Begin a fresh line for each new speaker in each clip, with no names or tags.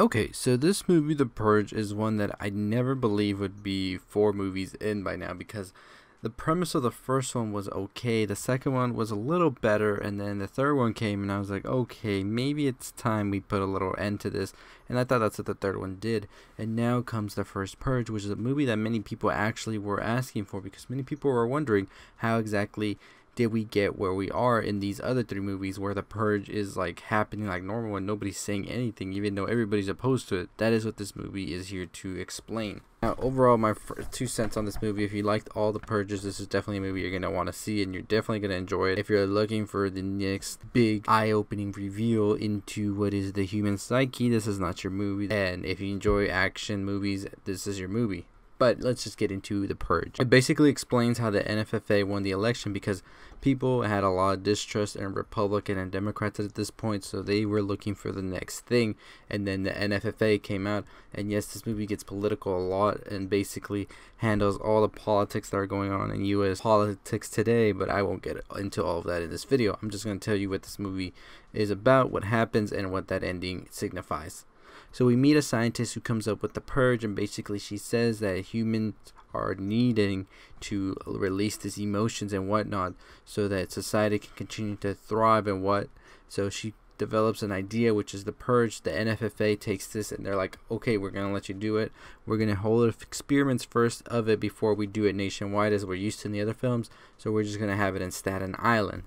Okay, so this movie, The Purge, is one that I never believed would be 4 movies in by now, because the premise of the first one was okay, the second one was a little better, and then the third one came and I was like, okay, maybe it's time we put a little end to this, and I thought that's what the third one did. And now comes The First Purge, which is a movie that many people actually were asking for, because many people were wondering how exactly did we get where we are in these other 3 movies where the purge is like happening like normal and nobody's saying anything even though everybody's opposed to it. That is what this movie is here to explain. Now, overall, my 2 cents on this movie: if you liked all the purges, this is definitely a movie you're going to want to see, and you're definitely going to enjoy it. If you're looking for the next big eye-opening reveal into what is the human psyche, this is not your movie. And if you enjoy action movies, this is your movie. But let's just get into The Purge. It basically explains how the NFFA won the election, because people had a lot of distrust in Republican and Democrats at this point, so they were looking for the next thing. And then the NFFA came out, and yes, this movie gets political a lot and basically handles all the politics that are going on in U.S. politics today, but I won't get into all of that in this video. I'm just going to tell you what this movie is about, what happens, and what that ending signifies. So we meet a scientist who comes up with the purge, and basically she says that humans are needing to release these emotions and whatnot so that society can continue to thrive and what. So she develops an idea, which is the purge. The NFFA takes this and they're like, okay, we're going to let you do it. We're going to hold experiments first of it before we do it nationwide as we're used to in the other films. So we're just going to have it in Staten Island.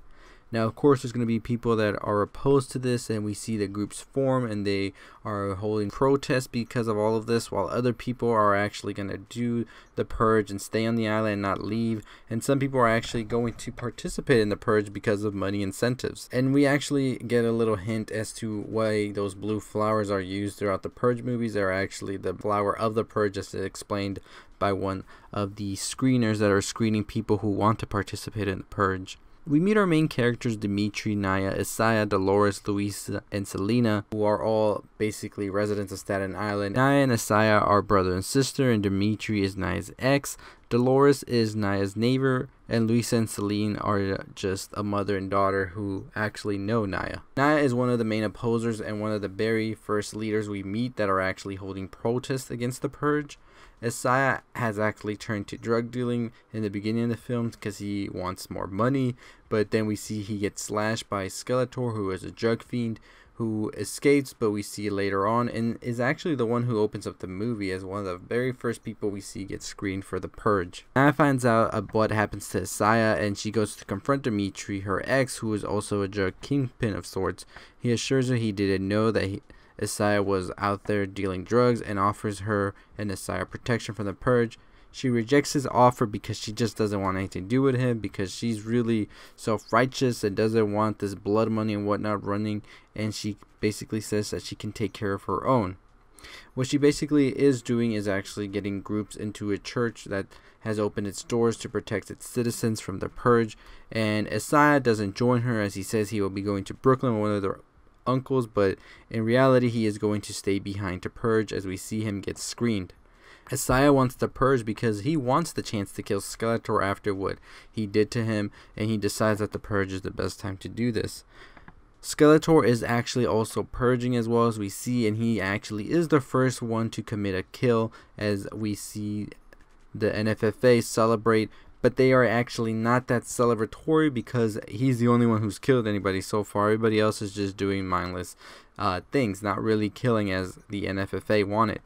Now, of course, there's going to be people that are opposed to this, and we see the groups form and they are holding protests because of all of this, while other people are actually going to do the purge and stay on the island and not leave. And some people are actually going to participate in the purge because of money incentives. And we actually get a little hint as to why those blue flowers are used throughout the purge movies. They're actually the flower of the purge, as explained by one of the screeners that are screening people who want to participate in the purge. We meet our main characters, Dimitri, Naya, Isaiah, Dolores, Luisa, and Selena, who are all basically residents of Staten Island. Naya and Isaiah are brother and sister, and Dimitri is Naya's ex. Dolores is Naya's neighbor, and Luisa and Selena are just a mother and daughter who actually know Naya. Naya is one of the main opposers and one of the very first leaders we meet that are actually holding protests against the purge. Isaiah has actually turned to drug dealing in the beginning of the film because he wants more money, but then we see he gets slashed by Skeletor, who is a drug fiend who escapes, but we see later on and is actually the one who opens up the movie as one of the very first people we see get screened for the purge. Naya finds out what happens to Isaiah, and she goes to confront Dimitri, her ex, who is also a drug kingpin of sorts. He assures her he didn't know that Isaiah was out there dealing drugs, and offers her and Isaiah protection from the purge. She rejects his offer because she just doesn't want anything to do with him, because she's really self-righteous and doesn't want this blood money and whatnot running, and she basically says that she can take care of her own. What she basically is doing is actually getting groups into a church that has opened its doors to protect its citizens from the purge, and Isaiah doesn't join her as he says he will be going to Brooklyn with one of their uncles, but in reality he is going to stay behind to purge as we see him get screened. Isaiah wants the purge because he wants the chance to kill Skeletor after what he did to him, and he decides that the purge is the best time to do this. Skeletor is actually also purging as well, as we see, and he actually is the first one to commit a kill, as we see the NFFA celebrate, but they are actually not that celebratory because he's the only one who's killed anybody so far. Everybody else is just doing mindless things, not really killing as the NFFA wanted.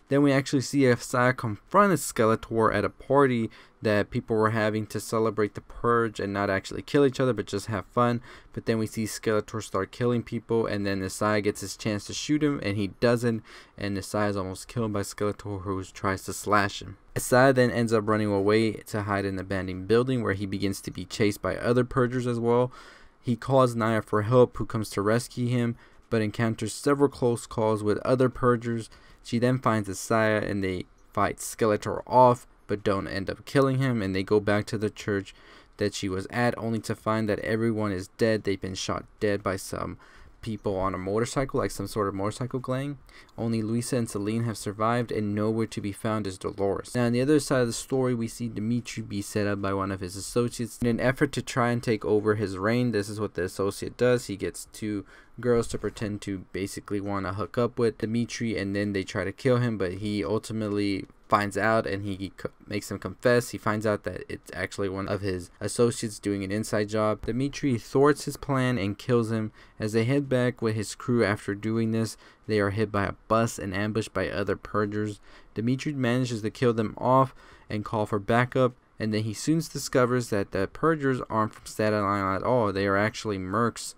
Then we actually see Isaiah confront Skeletor at a party that people were having to celebrate the purge and not actually kill each other but just have fun. But then we see Skeletor start killing people, and then Isaiah gets his chance to shoot him and he doesn't, and Isaiah is almost killed by Skeletor, who tries to slash him. Isaiah then ends up running away to hide in an abandoned building where he begins to be chased by other purgers as well. He calls Naya for help, who comes to rescue him, but encounters several close calls with other purgers. She then finds Isaiah and they fight Skeletor off, but don't end up killing him, and they go back to the church that she was at, only to find that everyone is dead. They've been shot dead by some people on a motorcycle, like some sort of motorcycle gang. Only Luisa and Celine have survived, and nowhere to be found is Dolores. Now on the other side of the story, we see Dimitri be set up by one of his associates in an effort to try and take over his reign. This is what the associate does. He gets two girls to pretend to basically want to hook up with Dimitri, and then they try to kill him, but he ultimately finds out and he makes him confess. He finds out that it's actually one of his associates doing an inside job. Dimitri thwarts his plan and kills him. As they head back with his crew after doing this, they are hit by a bus and ambushed by other purgers. Dimitri manages to kill them off and call for backup, and then he soon discovers that the purgers aren't from Staten Island at all. They are actually mercs.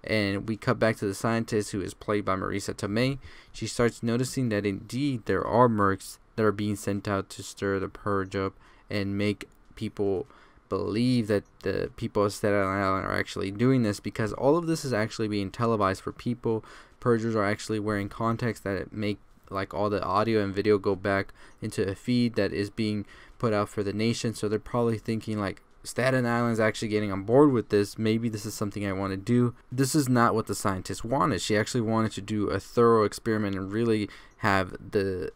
And we cut back to the scientist, who is played by Marisa Tomei. She starts noticing that indeed there are mercs that are being sent out to stir the purge up and make people believe that the people of Staten Island are actually doing this, because all of this is actually being televised for people. Purgers are actually wearing contacts that make like all the audio and video go back into a feed that is being put out for the nation. So they're probably thinking like, Staten Island's actually getting on board with this. Maybe this is something I want to do. This is not what the scientist wanted. She actually wanted to do a thorough experiment and really have the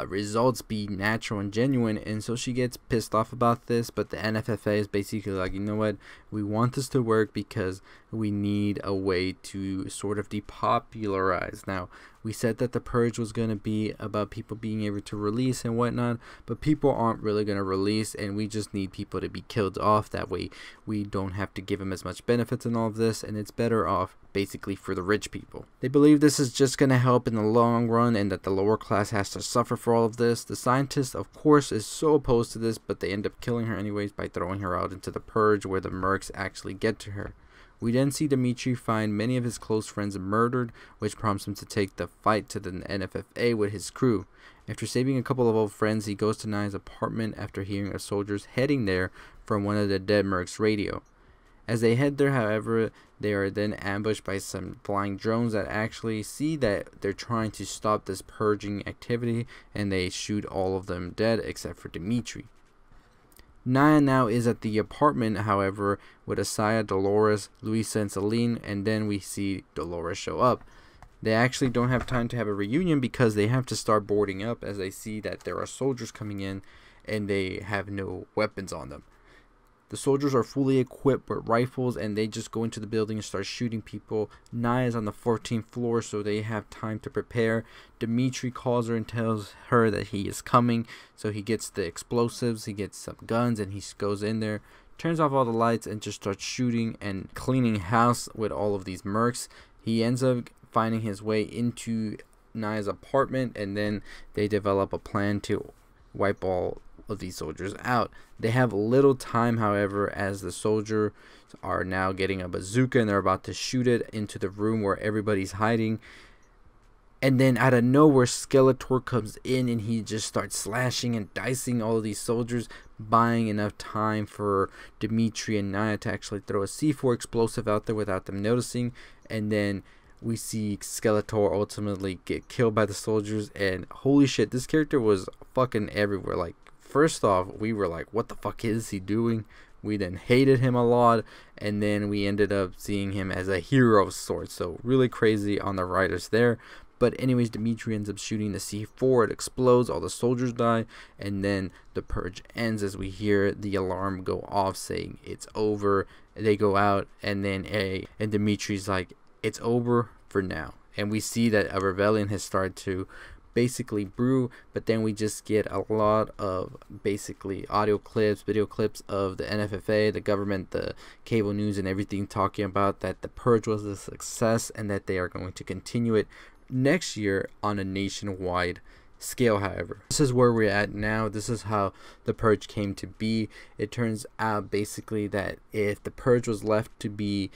results be natural and genuine, and so she gets pissed off about this. But the NFFA is basically like, you know what, we want this to work because we need a way to sort of depopularize. Now, we said that the purge was going to be about people being able to release and whatnot, but people aren't really going to release, and we just need people to be killed off. That way we don't have to give them as much benefits and all of this, and it's better off basically for the rich people. They believe this is just going to help in the long run and that the lower class has to suffer for all of this. The scientist, of course, is so opposed to this, but they end up killing her anyways by throwing her out into the purge where the mercs actually get to her. We then see Dimitri find many of his close friends murdered, which prompts him to take the fight to the NFFA with his crew. After saving a couple of old friends, he goes to Naya's apartment after hearing of soldiers heading there from one of the dead mercs' radio. As they head there, however, they are then ambushed by some flying drones that actually see that they're trying to stop this purging activity, and they shoot all of them dead except for Dimitri. Naya now is at the apartment, however, with Asaya, Dolores, Luisa, and Celine, and then we see Dolores show up. They actually don't have time to have a reunion because they have to start boarding up as they see that there are soldiers coming in and they have no weapons on them. The soldiers are fully equipped with rifles, and they just go into the building and start shooting people. Naya is on the 14th floor, so they have time to prepare. Dimitri calls her and tells her that he is coming, so he gets the explosives, he gets some guns, and he goes in there, turns off all the lights, and just starts shooting and cleaning house with all of these mercs. He ends up finding his way into Naya's apartment, and then they develop a plan to wipe all of these soldiers out. They have little time, however, as the soldiers are now getting a bazooka and they're about to shoot it into the room where everybody's hiding. And then out of nowhere, Skeletor comes in and he just starts slashing and dicing all of these soldiers, buying enough time for Dimitri and Naya to actually throw a C4 explosive out there without them noticing. And then we see Skeletor ultimately get killed by the soldiers, and holy shit, this character was fucking everywhere. Like, first off, we were like, what the fuck is he doing? We then hated him a lot, and then we ended up seeing him as a hero of sorts. So really crazy on the writers there. But anyways, Dimitri ends up shooting the C4. It explodes, all the soldiers die, and then the purge ends as we hear the alarm go off saying it's over. They go out, and then and Dimitri's like, it's over for now. And we see that a rebellion has started to basically brew, but then we just get a lot of basically audio clips, video clips of the NFFA, the government, the cable news, and everything talking about that the purge was a success and that they are going to continue it next year on a nationwide scale. However, this is where we're at now. This is how the purge came to be. It turns out basically that if the purge was left to be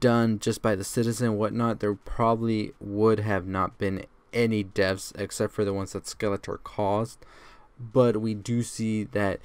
done just by the citizen and whatnot, there probably would have not been any deaths except for the ones that Skeletor caused. But we do see that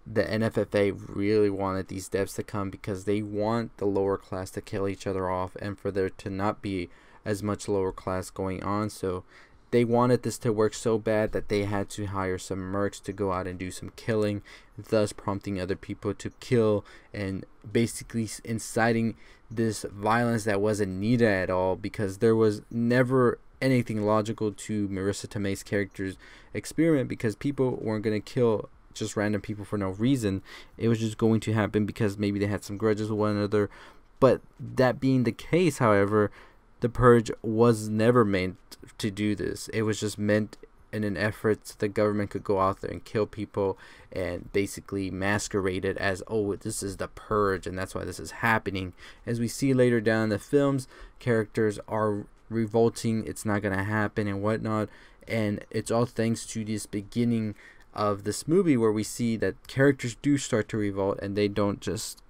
the NFFA really wanted these deaths to come because they want the lower class to kill each other off and for there to not be as much lower class going on. So they wanted this to work so bad that they had to hire some mercs to go out and do some killing, thus prompting other people to kill and basically inciting this violence that wasn't needed at all, because there was never anything logical to Marissa Tomei's character's experiment, because people weren't going to kill just random people for no reason. It was just going to happen because maybe they had some grudges with one another. But that being the case, however, the Purge was never meant to do this. It was just meant in an effort so the government could go out there and kill people and basically masquerade it as, oh, this is the Purge and that's why this is happening. As we see later down in the films, characters are revolting, it's not going to happen and whatnot. And it's all thanks to this beginning of this movie where we see that characters do start to revolt and they don't just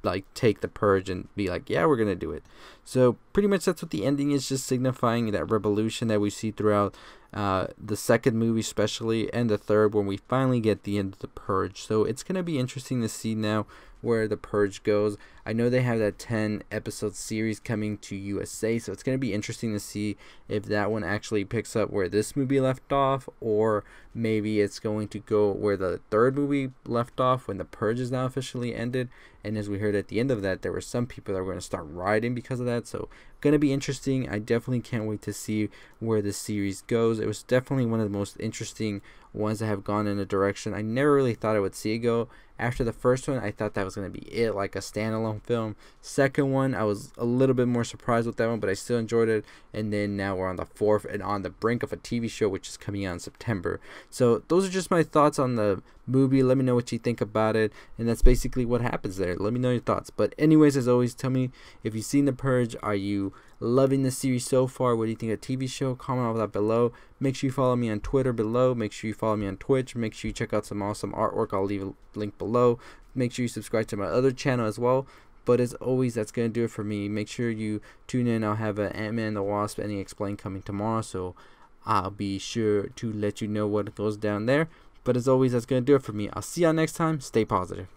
like take the Purge and be like, yeah, we're gonna do it. So pretty much that's what the ending is, just signifying that revolution that we see throughout the second movie especially, and the third when we finally get the end of the Purge. So it's gonna be interesting to see now where the Purge goes. I know they have that 10 episode series coming to USA, so it's going to be interesting to see if that one actually picks up where this movie left off, or maybe it's going to go where the third movie left off when the Purge is now officially ended. And as we heard at the end of that, there were some people that were going to start rioting because of that. So going to be interesting. I definitely can't wait to see where this series goes. It was definitely one of the most interesting ones that have gone in a direction I never really thought I would see it go. After the first one, I thought that was going to be it, like a standalone film. Second one, I was a little bit more surprised with that one, but I still enjoyed it. And then now we're on the fourth and on the brink of a TV show, which is coming out in September. So those are just my thoughts on the movie. Let me know what you think about it. And that's basically what happens there. Let me know your thoughts. But anyways, as always, tell me if you've seen The Purge. Are you loving the series so far? What do you think of the TV show? Comment all that below. Make sure you follow me on Twitter below. Make sure you follow me on Twitch. Make sure you check out some awesome artwork. I'll leave a link below. Make sure you subscribe to my other channel as well. But as always, that's going to do it for me. Make sure you tune in. I'll have an Ant-Man and the Wasp Any Explain coming tomorrow, so I'll be sure to let you know what goes down there. But as always, that's going to do it for me. I'll see y'all next time. Stay positive.